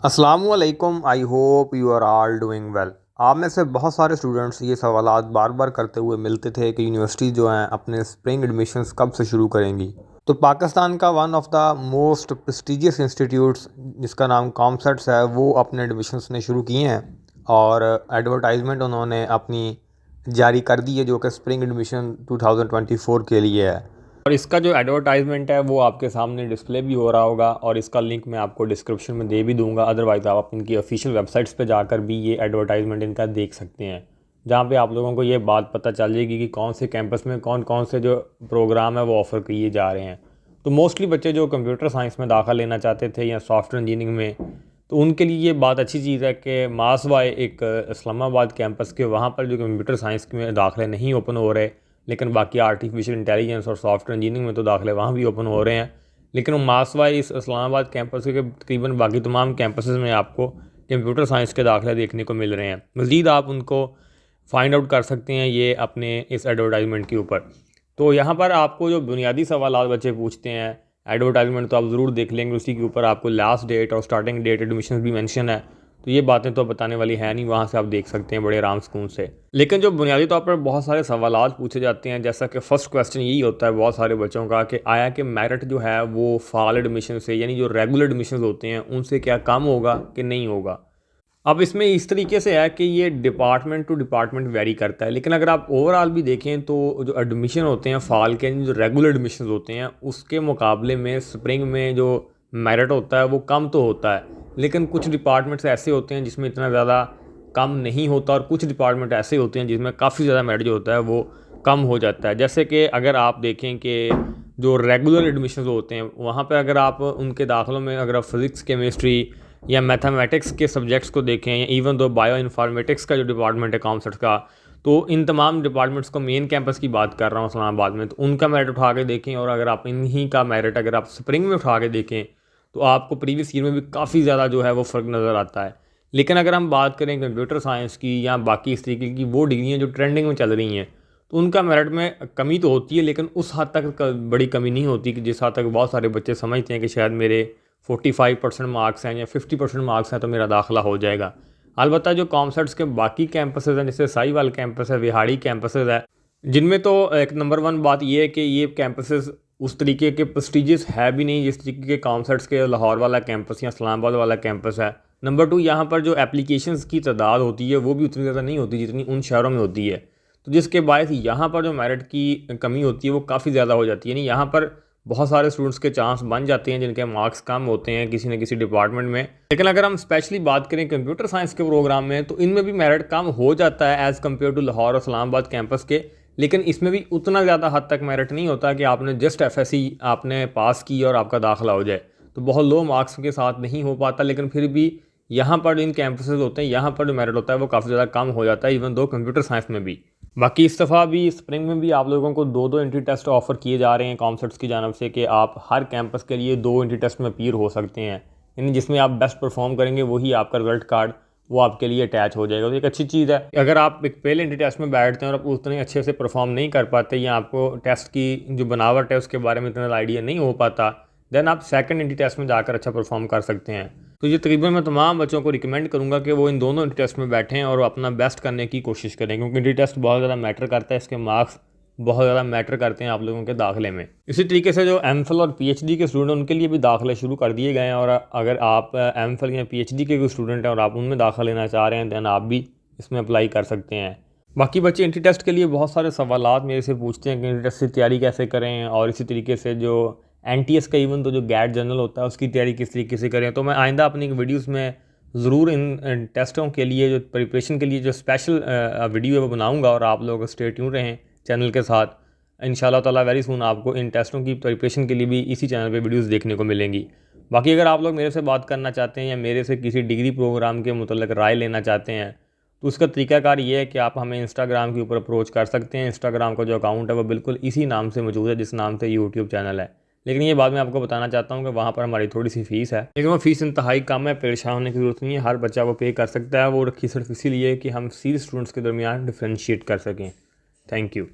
अस्सलामुअलैकुम। I hope you are all doing well. आप में से बहुत सारे स्टूडेंट्स ये सवालात बार बार करते हुए मिलते थे कि यूनिवर्सिटी जो हैं अपने स्प्रिंग एडमिशन्स कब से शुरू करेंगी। तो पाकिस्तान का one of the most prestigious institutes जिसका नाम कॉमसेट्स है वो अपने एडमिशन्स ने शुरू किए हैं और एडवर्टाइजमेंट उन्होंने अपनी जारी कर दी है जो कि स्प्रिंग एडमिशन 2024 के लिए है। और इसका जो एडवर्टाइजमेंट है वो आपके सामने डिस्प्ले भी हो रहा होगा और इसका लिंक मैं आपको डिस्क्रिप्शन में दे भी दूंगा। अदरवाइज़ आप इनकी ऑफिशियल वेबसाइट्स पे जाकर भी ये एडवर्टाइजमेंट इनका देख सकते हैं, जहाँ पे आप लोगों को ये बात पता चल जाएगी कि कौन से कैंपस में कौन कौन से जो प्रोग्राम है वो ऑफ़र किए जा रहे हैं। तो मोस्टली बच्चे जो कंप्यूटर साइंस में दाखिला लेना चाहते थे या सॉफ्टवेयर इंजीनियरिंग में, तो उनके लिए ये बात अच्छी चीज़ है कि मासवाई एक इस्लामाबाद कैंपस के वहाँ पर जो कंप्यूटर साइंस में दाखिले नहीं ओपन हो रहे, लेकिन बाकी आर्टिफिशियल इंटेलिजेंस और सॉफ्टवेयर इंजीनियरिंग में तो दाखिले वहाँ भी ओपन हो रहे हैं। लेकिन मासवाई इस इस्लामाबाद कैंपस के तकरीबन बाकी तमाम कैंपसेस में आपको कंप्यूटर साइंस के दाखिले देखने को मिल रहे हैं। मज़ीद आप उनको फाइंड आउट कर सकते हैं ये अपने इस एडवर्टाइजमेंट के ऊपर। तो यहाँ पर आपको जो बुनियादी सवाल बच्चे पूछते हैं एडवर्टाइजमेंट तो आप ज़रूर देख लेंगे, उसी के ऊपर आपको लास्ट डेट और स्टार्टिंग डेट एडमिशन भी मेंशन है। तो ये बातें तो बताने वाली है नहीं, वहाँ से आप देख सकते हैं बड़े आराम सुकून से। लेकिन जो बुनियादी तौर पर बहुत सारे सवालात पूछे जाते हैं, जैसा कि फ़र्स्ट क्वेश्चन यही होता है बहुत सारे बच्चों का कि आया कि मेरिट जो है वो फ़ाल एडमिशन से यानी जो रेगुलर एडमिशन होते हैं उनसे क्या कम होगा कि नहीं होगा। अब इसमें इस तरीके से है कि ये डिपार्टमेंट टू डिपार्टमेंट वेरी करता है, लेकिन अगर आप ओवरऑल भी देखें तो जो एडमिशन होते हैं फ़ाल के जो रेगुलर एडमिशन होते हैं उसके मुकाबले में स्प्रिंग में जो मेरिट होता है वो कम तो होता है। लेकिन कुछ डिपार्टमेंट्स ऐसे होते हैं जिसमें इतना ज़्यादा कम नहीं होता और कुछ डिपार्टमेंट ऐसे होते हैं जिसमें काफ़ी ज़्यादा मेरिट जो होता है वो कम हो जाता है। जैसे कि अगर आप देखें कि जो रेगुलर एडमिशन होते हैं वहाँ पर अगर आप उनके दाखिलों में अगर आप फिज़िक्स केमिस्ट्री या मैथमेटिक्स के सब्जेक्ट्स को देखें या इवन दो बायो इन्फॉर्मेटिक्स का जो डिपार्टमेंट है कॉमर्स का, तो इन तमाम डिपार्टमेंट्स को मेन कैंपस की बात कर रहा हूँ इस्लामाबाद में, तो उनका मेरिट उठा के देखें और अगर आप इन्हीं का मेरिट अगर आप स्प्रिंग में उठा के देखें तो आपको प्रीवियस ईयर में भी काफ़ी ज़्यादा जो है वो फ़र्क नज़र आता है। लेकिन अगर हम बात करें कंप्यूटर साइंस की या बाकी इस तरीके की वो डिग्रियाँ जो ट्रेंडिंग में चल रही हैं, तो उनका मेरिट में कमी तो होती है, लेकिन उस हद तक बड़ी कमी नहीं होती कि जिस हद तक बहुत सारे बच्चे समझते हैं कि शायद मेरे 45% मार्क्स हैं या 50% मार्क्स हैं तो मेरा दाखिला हो जाएगा। अलबत्ता जो कॉमसेट्स के बाकी कैंपसेस हैं जैसे साहिवाल कैंपस है, विहाड़ी कैंपसेस है, जिनमें तो एक नंबर वन बात ये है कि ये कैंपसेस उस तरीके के प्रेस्टिजियस है भी नहीं जिस तरीके के कॉमसेट्स के लाहौर वाला कैंपस या इस्लामाबाद वाला कैंपस है। नंबर टू, यहाँ पर जो एप्लीकेशंस की तादाद होती है वो भी उतनी ज़्यादा नहीं होती जितनी उन शहरों में होती है, तो जिसके बायस यहाँ पर जो मेरिट की कमी होती है वो काफ़ी ज़्यादा हो जाती है। यानी यहाँ पर बहुत सारे स्टूडेंट्स के चांस बन जाते हैं जिनके मार्क्स कम होते हैं किसी न किसी डिपार्टमेंट में। लेकिन अगर हम स्पेशली बात करें कंप्यूटर साइंस के प्रोग्राम में तो इनमें भी मेरिट कम हो जाता है एज़ कम्पेयर टू लाहौर और इस्लामाबाद कैंपस के, लेकिन इसमें भी उतना ज़्यादा हद तक मेरिट नहीं होता कि आपने जस्ट एफएससी आपने पास की और आपका दाखिला हो जाए, तो बहुत लो मार्क्स के साथ नहीं हो पाता। लेकिन फिर भी यहाँ पर इन कैंपसेस होते हैं यहाँ पर जो मेरिट होता है वो काफ़ी ज़्यादा कम हो जाता है इवन दो कंप्यूटर साइंस में भी। बाकी इस दफ़ा भी स्प्रिंग में भी आप लोगों को दो एंट्री टेस्ट ऑफ़र किए जा रहे हैं कॉमसेट्स की जानब से कि आप हर कैंपस के लिए 2 एंट्री टेस्ट में अपीयर हो सकते हैं, यानी जिसमें आप बेस्ट परफॉर्म करेंगे वही आपका रिजल्ट कार्ड वो आपके लिए अटैच हो जाएगा। तो एक अच्छी चीज़ है। अगर आप एक पहले एंट्री टेस्ट में बैठते हैं और आप उतने अच्छे से परफॉर्म नहीं कर पाते या आपको टेस्ट की जो बनावट है उसके बारे में इतना आइडिया नहीं हो पाता, देन आप सेकंड एंट्री टेस्ट में जाकर अच्छा परफॉर्म कर सकते हैं। तो ये तकरीबन मैं तमाम बच्चों को रिकमेंड करूँगा कि वो इन दोनों एंट्री टेस्ट में बैठें और अपना बेस्ट करने की कोशिश करें, क्योंकि एंट्री टेस्ट बहुत ज़्यादा मैटर करता है, इसके मार्क्स बहुत ज़्यादा मैटर करते हैं आप लोगों के दाखिले में। इसी तरीके से जो एमफिल और पीएचडी के स्टूडेंट उनके लिए भी दाखिले शुरू कर दिए गए हैं, और अगर आप एमफिल या पीएचडी के कोई स्टूडेंट हैं और आप उनमें दाखिला लेना चाह रहे हैं दैन आप भी इसमें अप्लाई कर सकते हैं। बाकी बच्चे एंट्री टेस्ट के लिए बहुत सारे सवालात मेरे से पूछते हैं कि एंट्री टेस्ट की तैयारी कैसे करें, और इसी तरीके से जो एनटीएस का इवन तो जो गैट जनरल होता है उसकी तैयारी किस तरीके से करें। तो मैं आइंदा अपनी वीडियोस में ज़रूर इन टेस्टों के लिए जो प्रिपरेशन के लिए जो स्पेशल वीडियो है वो बनाऊंगा, और आप लोग स्टे ट्यून रहें चैनल के साथ। इंशाल्लाह ताला वेरी सून आपको इन टेस्टों की प्रिपरेशन के लिए भी इसी चैनल पे वीडियोस देखने को मिलेंगी। बाकी अगर आप लोग मेरे से बात करना चाहते हैं या मेरे से किसी डिग्री प्रोग्राम के मुतल्लिक़ राय लेना चाहते हैं तो उसका तरीकाकार ये है कि आप हमें इंस्टाग्राम के ऊपर अप्रोच कर सकते हैं। इंस्टाग्राम का जो अकाउंट है वो बिल्कुल इसी नाम से मौजूद है जिस नाम से यूट्यूब चैनल है। लेकिन ये बात मैं आपको बताना चाहता हूँ कि वहाँ पर हमारी थोड़ी सी फ़ीस है, लेकिन वो फ़ीस इंतहाई कम है, परेशान होने की ज़रूरत नहीं है, हर बच्चा वो पे कर सकता है। वो रखी सिर्फ इसीलिए कि हम सीरियस स्टूडेंट्स के दरमियान डिफ्रेंशिएट कर सकें। Thank you.